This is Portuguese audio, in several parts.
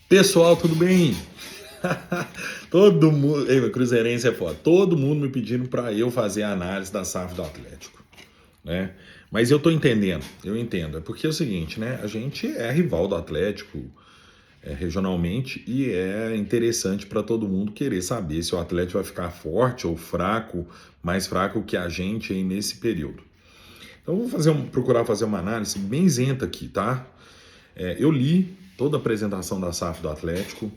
Pessoal, tudo bem? Todo mundo, ei, meu cruzeirense é foda. Todo mundo me pedindo para eu fazer a análise da SAF do Atlético, né? Mas eu tô entendendo, eu entendo. É porque é o seguinte, né? A gente é rival do Atlético regionalmente e é interessante para todo mundo querer saber se o Atlético vai ficar forte ou fraco, mais fraco que a gente aí nesse período. Então eu vou procurar fazer uma análise bem isenta aqui, tá? Eu li toda a apresentação da SAF do Atlético.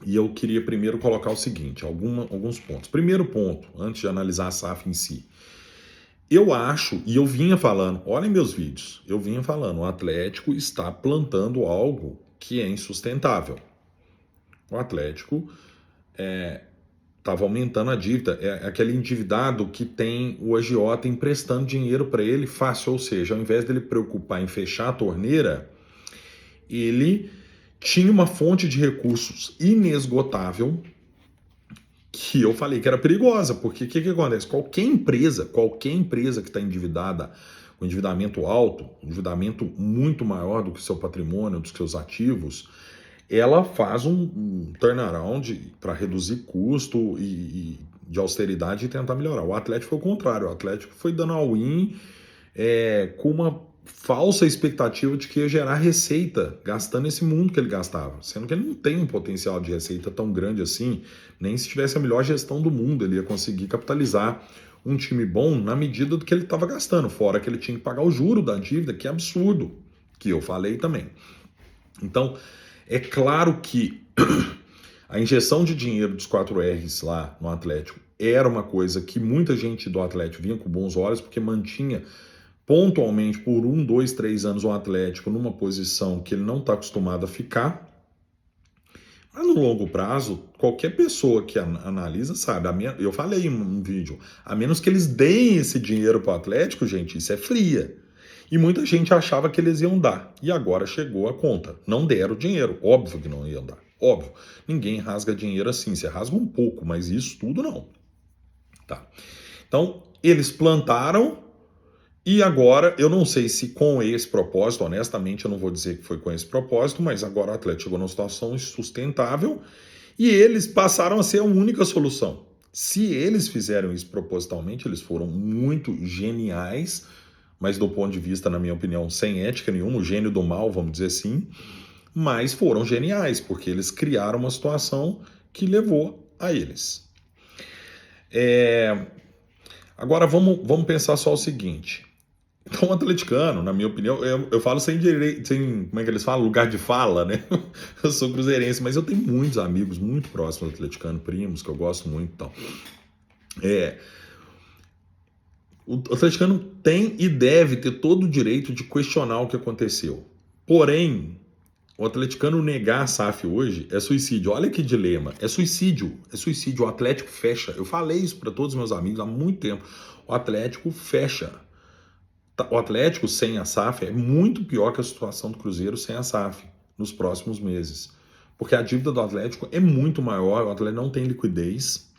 E eu queria primeiro colocar o seguinte, alguns pontos. Primeiro ponto, antes de analisar a SAF em si. Eu acho, e eu vinha falando, olhem meus vídeos, eu vinha falando, o Atlético está plantando algo que é insustentável. O Atlético estava aumentando a dívida, é aquele endividado que tem o agiota emprestando dinheiro para ele fácil, ou seja, ao invés dele preocupar em fechar a torneira, ele tinha uma fonte de recursos inesgotável que eu falei que era perigosa, porque o que acontece? Qualquer empresa que está endividada, com endividamento alto, endividamento muito maior do que seu patrimônio, dos seus ativos, ela faz um turnaround para reduzir custo e de austeridade e tentar melhorar. O Atlético foi o contrário, o Atlético foi dando all-in com uma falsa expectativa de que ia gerar receita, gastando esse mundo que ele gastava, sendo que ele não tem um potencial de receita tão grande assim, nem se tivesse a melhor gestão do mundo, ele ia conseguir capitalizar um time bom na medida do que ele estava gastando, fora que ele tinha que pagar o juro da dívida, que é absurdo, que eu falei também. Então, é claro que a injeção de dinheiro dos 4Rs lá no Atlético era uma coisa que muita gente do Atlético vinha com bons olhos, porque mantinha pontualmente por 1, 2, 3 anos o Atlético numa posição que ele não está acostumado a ficar. Mas no longo prazo, qualquer pessoa que analisa sabe, eu falei em um vídeo, a menos que eles deem esse dinheiro para o Atlético, gente, isso é fria. E muita gente achava que eles iam dar. E agora chegou a conta. Não deram dinheiro. Óbvio que não iam dar. Óbvio. Ninguém rasga dinheiro assim. Você rasga um pouco, mas isso tudo não. Tá. Então, eles plantaram. E agora, eu não sei se com esse propósito, honestamente, eu não vou dizer que foi com esse propósito, mas agora o Atlético chegou numa situação insustentável e eles passaram a ser a única solução. Se eles fizeram isso propositalmente, eles foram muito geniais, mas do ponto de vista, na minha opinião, sem ética nenhuma, o gênio do mal, vamos dizer assim, mas foram geniais, porque eles criaram uma situação que levou a eles. Agora vamos pensar só o seguinte. Então, o atleticano, na minha opinião, eu falo sem direito, sem, como é que eles falam? Lugar de fala, né? Eu sou cruzeirense, mas eu tenho muitos amigos muito próximos do atleticano, primos, que eu gosto muito e tal. O atleticano tem e deve ter todo o direito de questionar o que aconteceu. Porém, o atleticano negar a SAF hoje é suicídio. Olha que dilema. É suicídio. É suicídio. O Atlético fecha. Eu falei isso para todos os meus amigos há muito tempo. O Atlético fecha. O Atlético sem a SAF é muito pior que a situação do Cruzeiro sem a SAF nos próximos meses. Porque a dívida do Atlético é muito maior, o Atlético não tem liquidez.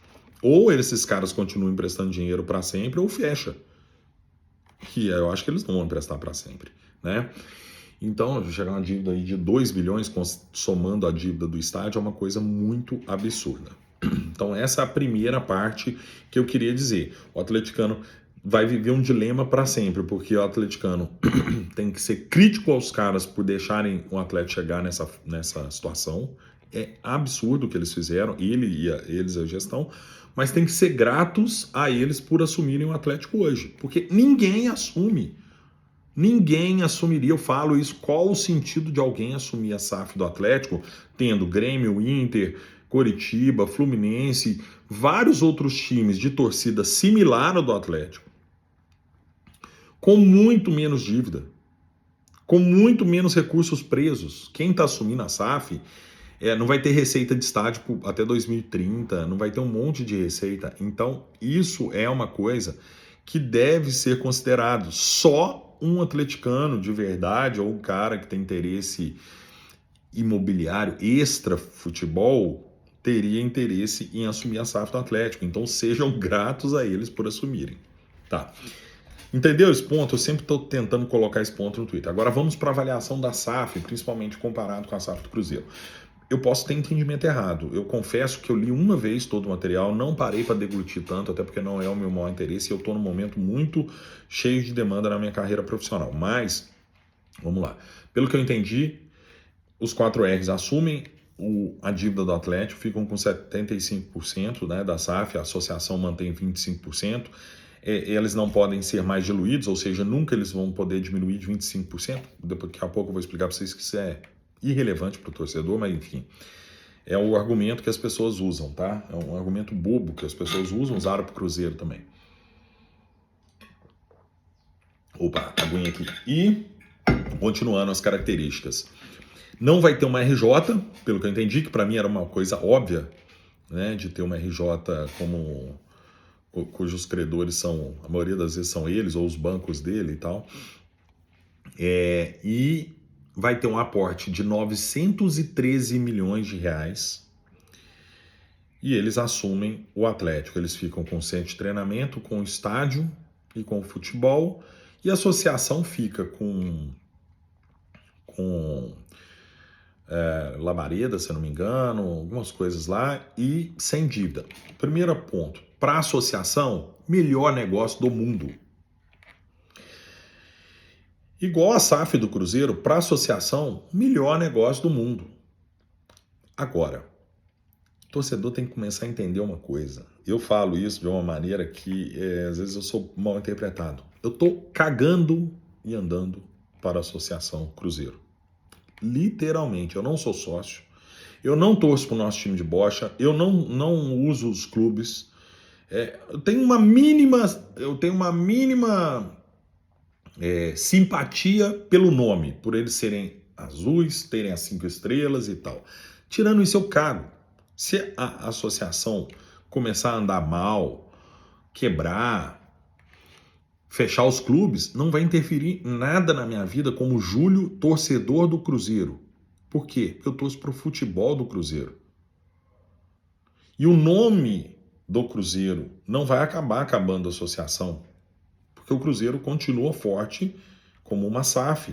Ou esses caras continuam emprestando dinheiro para sempre, ou fecha. Que eu acho que eles não vão emprestar para sempre, né? Então, chegar uma dívida aí de 2 bilhões, somando a dívida do estádio, é uma coisa muito absurda. Então, essa é a primeira parte que eu queria dizer. O atleticano vai viver um dilema para sempre, porque o atleticano tem que ser crítico aos caras por deixarem o Atlético chegar nessa situação. É absurdo o que eles fizeram, eles a gestão, mas tem que ser gratos a eles por assumirem o Atlético hoje, porque ninguém assume. Ninguém assumiria, eu falo isso, qual o sentido de alguém assumir a SAF do Atlético, tendo Grêmio, Inter, Coritiba, Fluminense, vários outros times de torcida similar ao do Atlético, com muito menos dívida, com muito menos recursos presos. Quem está assumindo a SAF não vai ter receita de estádio até 2030, não vai ter um monte de receita. Então, isso é uma coisa que deve ser considerado. Só um atleticano de verdade ou um cara que tem interesse imobiliário extra futebol teria interesse em assumir a SAF do Atlético. Então, sejam gratos a eles por assumirem. Tá. Entendeu esse ponto? Eu sempre estou tentando colocar esse ponto no Twitter. Agora vamos para a avaliação da SAF, principalmente comparado com a SAF do Cruzeiro. Eu posso ter entendimento errado. Eu confesso que eu li uma vez todo o material, não parei para deglutir tanto, até porque não é o meu maior interesse e eu estou num momento muito cheio de demanda na minha carreira profissional. Mas, vamos lá. Pelo que eu entendi, os 4Rs assumem a dívida do Atlético, ficam com 75%, né, da SAF, a associação mantém 25%. Eles não podem ser mais diluídos, ou seja, nunca eles vão poder diminuir de 25%. Daqui a pouco eu vou explicar para vocês que isso é irrelevante para o torcedor, mas enfim, é o argumento que as pessoas usam, tá? É um argumento bobo que as pessoas usam, usaram para o Cruzeiro também. Opa, aguinha aqui. E, continuando as características. Não vai ter uma RJ, pelo que eu entendi, que para mim era uma coisa óbvia, né, de ter uma RJ como cujos credores são, a maioria das vezes são eles, ou os bancos dele e tal. E vai ter um aporte de 913 milhões de reais e eles assumem o Atlético. Eles ficam com o centro de treinamento, com o estádio e com o futebol, e a associação fica com labareda, se eu não me engano, algumas coisas lá, e sem dívida. Primeiro ponto, para a associação, melhor negócio do mundo. Igual a SAF do Cruzeiro, para a associação, melhor negócio do mundo. Agora, o torcedor tem que começar a entender uma coisa. Eu falo isso de uma maneira que às vezes eu sou mal interpretado. Eu estou cagando e andando para a associação Cruzeiro. Literalmente, eu não sou sócio, eu não torço para o nosso time de bocha, eu não uso os clubes. Eu tenho uma mínima simpatia pelo nome, por eles serem azuis, terem as 5 estrelas e tal. Tirando isso, eu cago. Se a associação começar a andar mal, quebrar, fechar os clubes, não vai interferir nada na minha vida como Júlio, torcedor do Cruzeiro. Por quê? Porque eu torço pro futebol do Cruzeiro. E o nome do Cruzeiro não vai acabar acabando a associação, porque o Cruzeiro continua forte como uma SAF.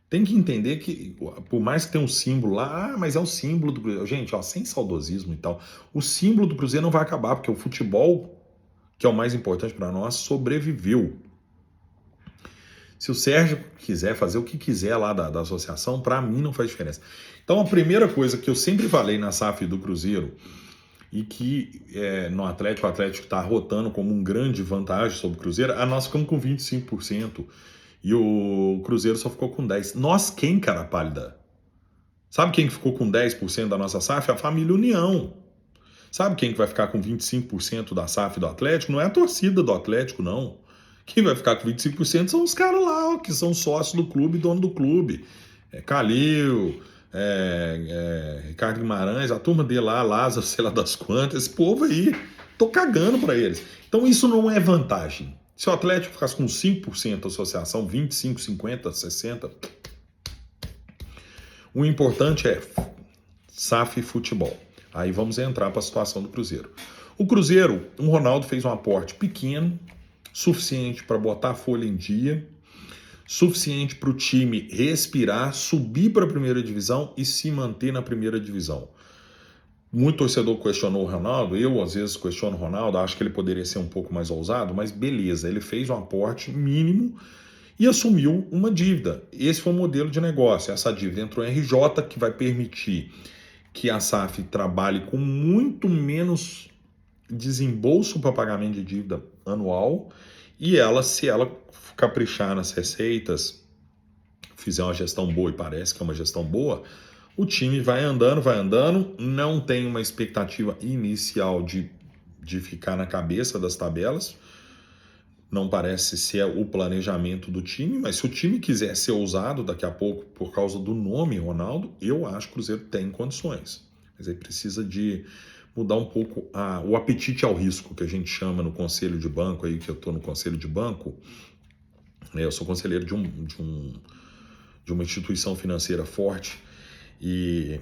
Tem que entender que, por mais que tenha um símbolo lá, mas é o símbolo do Cruzeiro. Gente, ó, sem saudosismo e tal, o símbolo do Cruzeiro não vai acabar, porque o futebol, que é o mais importante para nós, sobreviveu. Se o Sérgio quiser fazer o que quiser lá da associação, para mim não faz diferença. Então a primeira coisa que eu sempre falei na SAF do Cruzeiro, e que no Atlético, o Atlético está rotando como um grande vantagem sobre o Cruzeiro, nós ficamos com 25%. E o Cruzeiro só ficou com 10%. Nós quem, cara pálida? Sabe quem ficou com 10% da nossa SAF? A família União. Sabe quem que vai ficar com 25% da SAF do Atlético? Não é a torcida do Atlético, não. Quem vai ficar com 25% são os caras lá, ó, que são sócios do clube, dono do clube. Calil, Ricardo Guimarães, a turma dele lá, Lázaro, sei lá das quantas, esse povo aí. Tô cagando para eles. Então isso não é vantagem. Se o Atlético ficasse com 5% da associação, 25, 50, 60, o importante é SAF e futebol. Aí vamos entrar para a situação do Cruzeiro. O Cruzeiro, o Ronaldo fez um aporte pequeno, suficiente para botar a folha em dia, suficiente para o time respirar, subir para a primeira divisão e se manter na primeira divisão. Muito torcedor questionou o Ronaldo, eu às vezes questiono o Ronaldo, acho que ele poderia ser um pouco mais ousado, mas beleza, ele fez um aporte mínimo e assumiu uma dívida. Esse foi o modelo de negócio, essa dívida entrou em RJ, que vai permitir que a SAF trabalhe com muito menos desembolso para pagamento de dívida anual, e ela, se ela caprichar nas receitas, fizer uma gestão boa, e parece que é uma gestão boa, o time vai andando, não tem uma expectativa inicial de ficar na cabeça das tabelas, não parece ser o planejamento do time, mas se o time quiser ser ousado daqui a pouco por causa do nome Ronaldo, eu acho que o Cruzeiro tem condições, mas aí precisa de mudar um pouco o apetite ao risco, que a gente chama no conselho de banco, aí que eu estou no conselho de banco, eu sou conselheiro de uma instituição financeira forte, e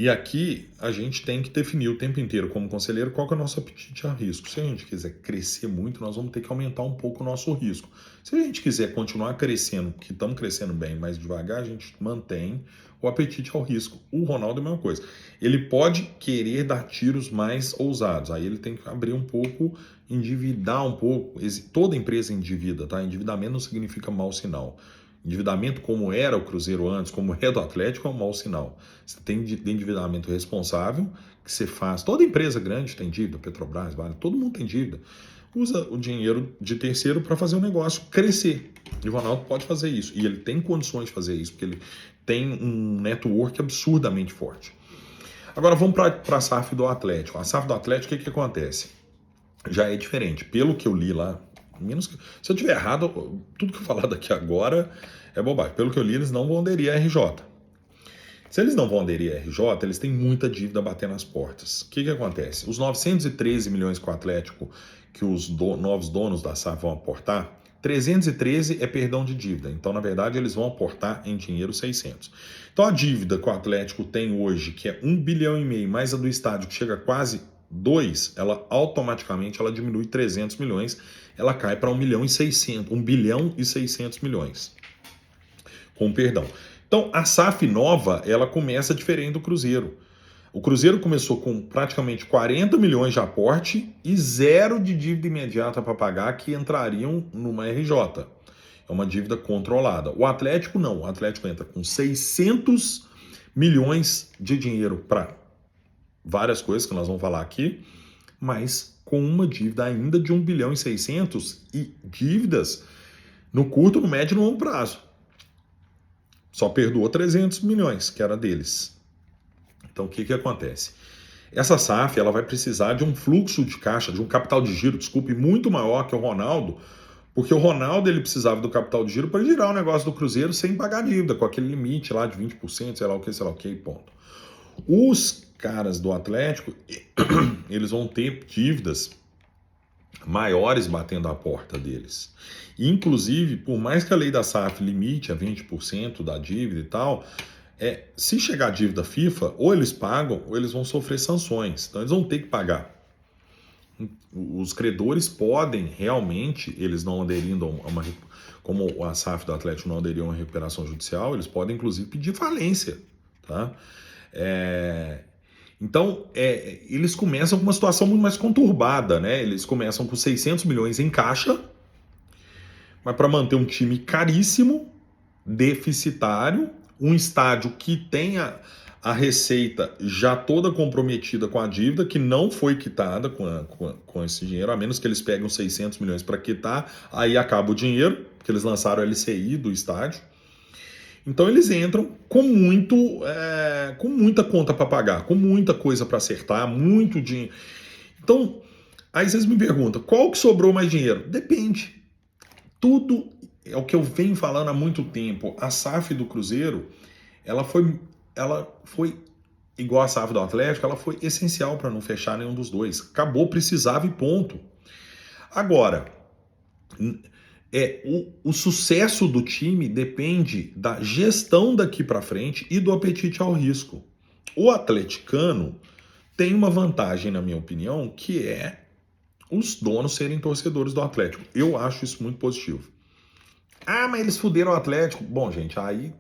E aqui a gente tem que definir o tempo inteiro, como conselheiro, qual que é o nosso apetite a risco. Se a gente quiser crescer muito, nós vamos ter que aumentar um pouco o nosso risco. Se a gente quiser continuar crescendo, que estamos crescendo bem, mas devagar, a gente mantém o apetite ao risco. O Ronaldo é a mesma coisa. Ele pode querer dar tiros mais ousados, aí ele tem que abrir um pouco, endividar um pouco. Toda empresa endivida, tá? Endividamento não significa mau sinal. Endividamento como era o Cruzeiro antes, como é do Atlético, é um mau sinal. Você tem endividamento responsável, que você faz. Toda empresa grande tem dívida, Petrobras, Vale, todo mundo tem dívida. Usa o dinheiro de terceiro para fazer o negócio crescer. E o Ronaldo pode fazer isso. E ele tem condições de fazer isso, porque ele tem um network absurdamente forte. Agora vamos para a SAF do Atlético. A SAF do Atlético, o que acontece? Já é diferente. Pelo que eu li lá, se eu tiver errado, tudo que eu falar daqui agora é bobagem. Pelo que eu li, eles não vão aderir à RJ. Se eles não vão aderir à RJ, eles têm muita dívida batendo nas portas. O que acontece? Os 913 milhões com o Atlético que os novos donos da SAF vão aportar, 313 é perdão de dívida. Então, na verdade, eles vão aportar em dinheiro 600. Então, a dívida que o Atlético tem hoje, que é 1,5 bilhão, mais a do estádio, que chega a quase 2, ela automaticamente diminui 300 milhões, ela cai para 1 bilhão e 600 milhões. Com perdão. Então, a SAF nova, ela começa diferente do Cruzeiro. O Cruzeiro começou com praticamente 40 milhões de aporte e 0 de dívida imediata para pagar que entrariam numa RJ. É uma dívida controlada. O Atlético não. O Atlético entra com 600 milhões de dinheiro para várias coisas que nós vamos falar aqui, mas com uma dívida ainda de 1 bilhão e 600 e dívidas no curto, no médio e no longo prazo. Só perdoou 300 milhões, que era deles. Então, o que acontece? Essa SAF ela vai precisar de um fluxo de caixa, de um capital de giro, muito maior que o Ronaldo, porque o Ronaldo ele precisava do capital de giro para girar o negócio do Cruzeiro sem pagar dívida, com aquele limite lá de 20%, sei lá o que, ponto. Os caras do Atlético, eles vão ter dívidas maiores batendo a porta deles. Inclusive, por mais que a lei da SAF limite a 20% da dívida e tal, se chegar a dívida FIFA, ou eles pagam ou eles vão sofrer sanções. Então eles vão ter que pagar. Os credores podem realmente, eles não aderindo a uma, como a SAF do Atlético não aderiu a uma recuperação judicial, eles podem inclusive pedir falência, tá? Então, eles começam com uma situação muito mais conturbada, né? Eles começam com 600 milhões em caixa, mas para manter um time caríssimo, deficitário, um estádio que tenha a receita já toda comprometida com a dívida, que não foi quitada com esse dinheiro, a menos que eles peguem 600 milhões para quitar, aí acaba o dinheiro, porque eles lançaram o LCI do estádio. Então eles entram com muita conta para pagar, com muita coisa para acertar, muito dinheiro. Então, aí vocês me perguntam, qual que sobrou mais dinheiro? Depende. Tudo é o que eu venho falando há muito tempo. A SAF do Cruzeiro, ela foi igual a SAF do Atlético, ela foi essencial para não fechar nenhum dos dois. Acabou, precisava e ponto. Agora, o sucesso do time depende da gestão daqui para frente e do apetite ao risco. O atleticano tem uma vantagem, na minha opinião, que é os donos serem torcedores do Atlético. Eu acho isso muito positivo. Ah, mas eles fuderam o Atlético. Bom, gente, aí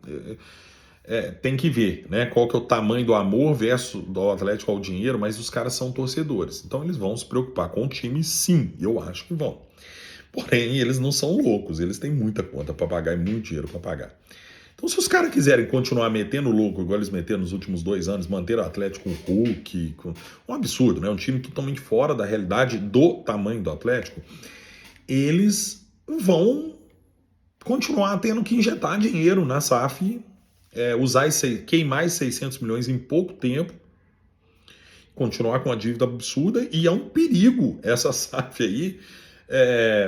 tem que ver, né? Qual que é o tamanho do amor versus do Atlético ao dinheiro, mas os caras são torcedores. Então eles vão se preocupar com o time, sim. Eu acho que vão. Porém, eles não são loucos, eles têm muita conta para pagar e muito dinheiro para pagar. Então, se os caras quiserem continuar metendo louco, igual eles meteram nos últimos 2 anos, manter o Atlético com o Hulk, um absurdo, né? Um time totalmente fora da realidade do tamanho do Atlético, eles vão continuar tendo que injetar dinheiro na SAF, queimar 600 milhões em pouco tempo, continuar com a dívida absurda, e é um perigo essa SAF aí.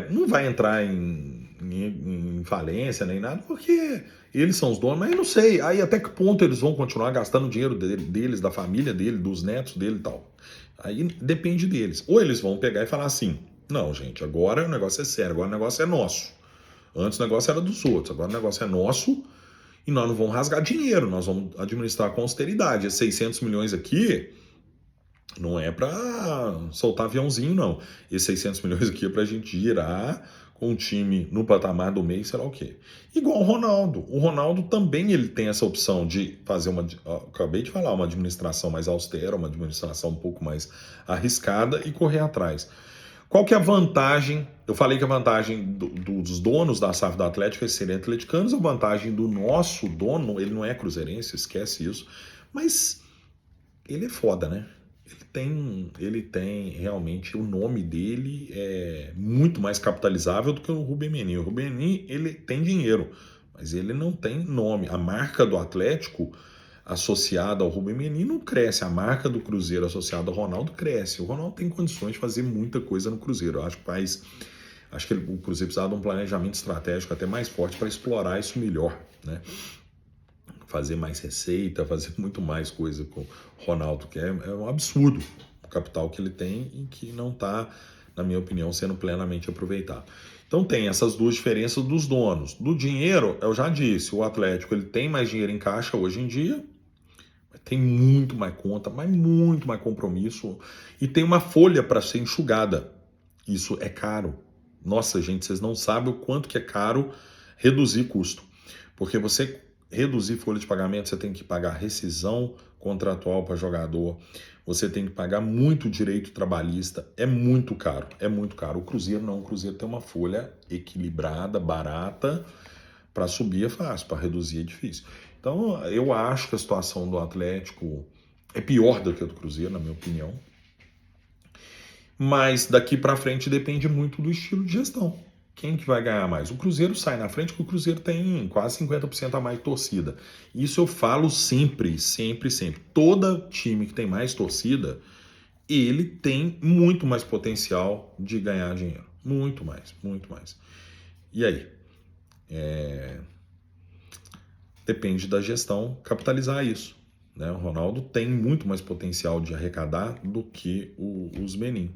Não vai entrar em falência nem nada, porque eles são os donos, mas eu não sei aí até que ponto eles vão continuar gastando o dinheiro deles, da família dele, dos netos dele e tal. Aí depende deles. Ou eles vão pegar e falar assim, não, gente, agora o negócio é sério, agora o negócio é nosso. Antes o negócio era dos outros, agora o negócio é nosso E nós não vamos rasgar dinheiro, nós vamos administrar com austeridade. Esses 600 milhões aqui não é para soltar aviãozinho, não. Esses 600 milhões aqui é para a gente girar com um time no patamar do mês, sei lá o quê. Igual o Ronaldo. O Ronaldo também ele tem essa opção de fazer acabei de falar, uma administração mais austera, uma administração um pouco mais arriscada e correr atrás. Qual que é a vantagem? Eu falei que a vantagem dos donos da SAF do Atlético é serem atleticanos, a vantagem do nosso dono, ele não é cruzeirense, esquece isso, mas ele é foda, né? Ele tem realmente, o nome dele é muito mais capitalizável do que o Rubem Menin. O Rubem Menin, ele tem dinheiro, mas ele não tem nome. A marca do Atlético associada ao Rubem Menin não cresce. A marca do Cruzeiro associada ao Ronaldo cresce. O Ronaldo tem condições de fazer muita coisa no Cruzeiro. Eu acho que o Cruzeiro precisa de um planejamento estratégico até mais forte para explorar isso melhor, né? Fazer mais receita, fazer muito mais coisa com o Ronaldo, que é um absurdo o capital que ele tem e que não está, na minha opinião, sendo plenamente aproveitado. Então tem essas duas diferenças dos donos. Do dinheiro, eu já disse, o Atlético ele tem mais dinheiro em caixa hoje em dia, tem muito mais conta, mas muito mais compromisso e tem uma folha para ser enxugada. Isso é caro. Nossa, gente, vocês não sabem o quanto que é caro reduzir custo. Porque você reduzir folha de pagamento, você tem que pagar rescisão contratual para jogador, você tem que pagar muito direito trabalhista, é muito caro, é muito caro. O Cruzeiro não, o Cruzeiro tem uma folha equilibrada, barata, para subir é fácil, para reduzir é difícil. Então, eu acho que a situação do Atlético é pior do que a do Cruzeiro, na minha opinião. Mas daqui para frente depende muito do estilo de gestão. Quem que vai ganhar mais? O Cruzeiro sai na frente, porque o Cruzeiro tem quase 50% a mais de torcida. Isso eu falo sempre, sempre, sempre. Todo time que tem mais torcida, ele tem muito mais potencial de ganhar dinheiro. Muito mais, muito mais. E aí? Depende da gestão capitalizar isso, né? O Ronaldo tem muito mais potencial de arrecadar do que os Menin.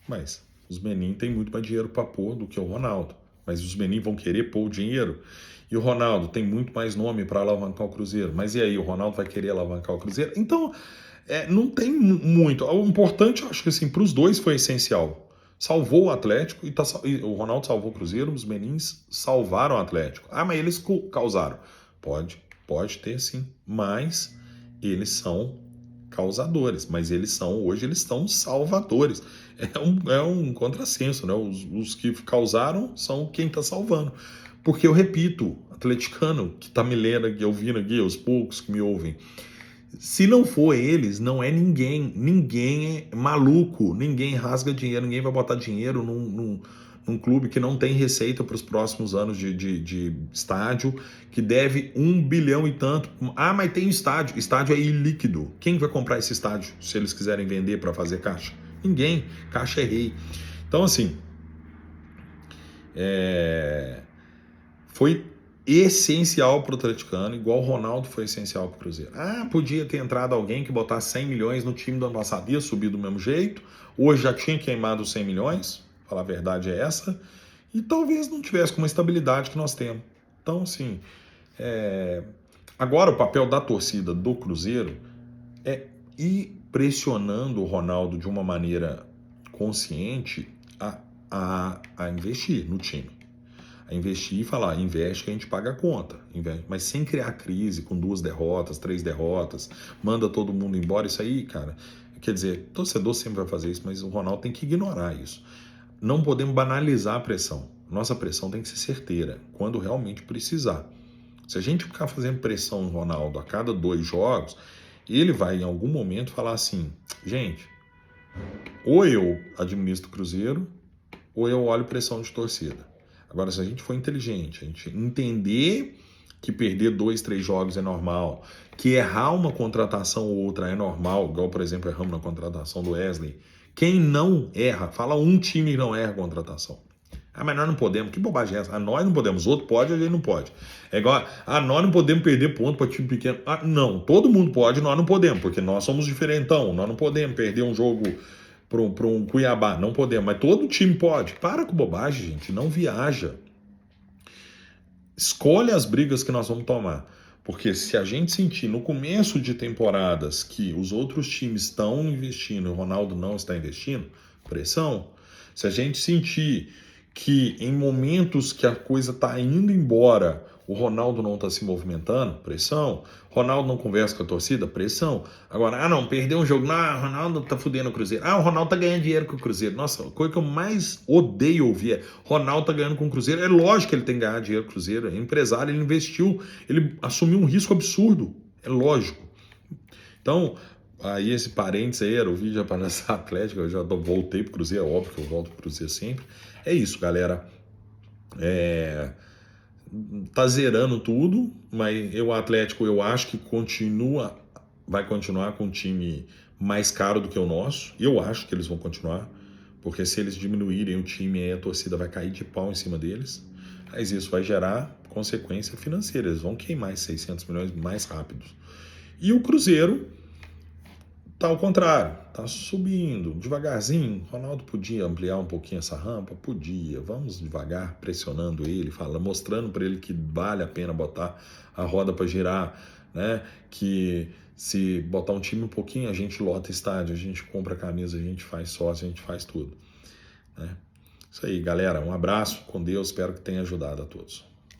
Mas os Menin têm muito mais dinheiro para pôr do que o Ronaldo. Mas os Menin vão querer pôr o dinheiro. E o Ronaldo tem muito mais nome para alavancar o Cruzeiro. Mas e aí, o Ronaldo vai querer alavancar o Cruzeiro? Então, não tem muito. O importante, eu acho que assim, para os dois foi essencial. Salvou o Atlético e o Ronaldo salvou o Cruzeiro, os Menins salvaram o Atlético. Ah, mas eles causaram. Pode ter sim, mas eles são causadores, mas hoje eles são salvadores. É um contrassenso, né? Os que causaram são quem está salvando. Porque eu repito, atleticano que está me lendo aqui, ouvindo aqui, os poucos que me ouvem, se não for eles, não é ninguém. Ninguém é maluco, ninguém rasga dinheiro, ninguém vai botar dinheiro num clube que não tem receita para os próximos anos de estádio, que deve 1 bilhão e tanto. Ah, mas tem estádio. Estádio é ilíquido. Quem vai comprar esse estádio se eles quiserem vender para fazer caixa? Ninguém. Caixa é rei. Então, assim, foi essencial para o atleticano, igual o Ronaldo foi essencial para o Cruzeiro. Ah, podia ter entrado alguém que botasse 100 milhões no time do ano passado, ia subir do mesmo jeito, hoje já tinha queimado os 100 milhões, falar a verdade é essa, e talvez não tivesse com uma estabilidade que nós temos. Então, assim, agora o papel da torcida do Cruzeiro é ir pressionando o Ronaldo de uma maneira consciente a investir no time. A investir e falar, investe que a gente paga a conta. Mas sem criar crise, com 2 derrotas, 3 derrotas, manda todo mundo embora. Isso aí, cara, quer dizer, torcedor sempre vai fazer isso, mas o Ronaldo tem que ignorar isso. Não podemos banalizar a pressão. Nossa pressão tem que ser certeira, quando realmente precisar. Se a gente ficar fazendo pressão no Ronaldo a cada 2 jogos, ele vai em algum momento falar assim, gente, ou eu administro o Cruzeiro, ou eu olho pressão de torcida. Agora, se a gente for inteligente, a gente entender que perder 2, 3 jogos é normal, que errar uma contratação ou outra é normal, igual, por exemplo, erramos na contratação do Wesley. Quem não erra, fala um time que não erra a contratação. Ah, mas nós não podemos. Que bobagem é essa? Ah, nós não podemos. Outro pode, a gente não pode. É igual, nós não podemos perder ponto para time pequeno. Ah, não, todo mundo pode, nós não podemos, porque nós somos diferentão. Nós não podemos perder um jogo para um Cuiabá, não podemos. Mas todo time pode. Para com bobagem, gente. Não viaja. Escolhe as brigas que nós vamos tomar. Porque se a gente sentir no começo de temporadas que os outros times estão investindo e o Ronaldo não está investindo, pressão. Se a gente sentir que em momentos que a coisa está indo embora, o Ronaldo não está se movimentando, pressão. Ronaldo não conversa com a torcida, pressão. Agora, não, perdeu um jogo, não, o Ronaldo tá fudendo o Cruzeiro. O Ronaldo tá ganhando dinheiro com o Cruzeiro. Nossa, a coisa que eu mais odeio ouvir é Ronaldo tá ganhando com o Cruzeiro. É lógico que ele tem que ganhar dinheiro com o Cruzeiro, é empresário, ele investiu, ele assumiu um risco absurdo, é lógico. Então, aí esse parênteses aí era o vídeo da Palhaça Atlética, eu já voltei pro Cruzeiro, é óbvio que eu volto pro Cruzeiro sempre. É isso, galera. Tá zerando tudo, mas o Atlético eu acho que vai continuar com um time mais caro do que o nosso. Eu acho que eles vão continuar, porque se eles diminuírem o time, aí a torcida vai cair de pau em cima deles. Mas isso vai gerar consequência financeira, eles vão queimar 600 milhões mais rápidos. E o Cruzeiro tá ao contrário, tá subindo devagarzinho. Ronaldo podia ampliar um pouquinho essa rampa? Podia. Vamos devagar, pressionando ele, mostrando para ele que vale a pena botar a roda para girar, né? Que se botar um time um pouquinho, a gente lota estádio, a gente compra camisa, a gente faz sócio, a gente faz tudo, né? Isso aí, galera. Um abraço, com Deus, espero que tenha ajudado a todos.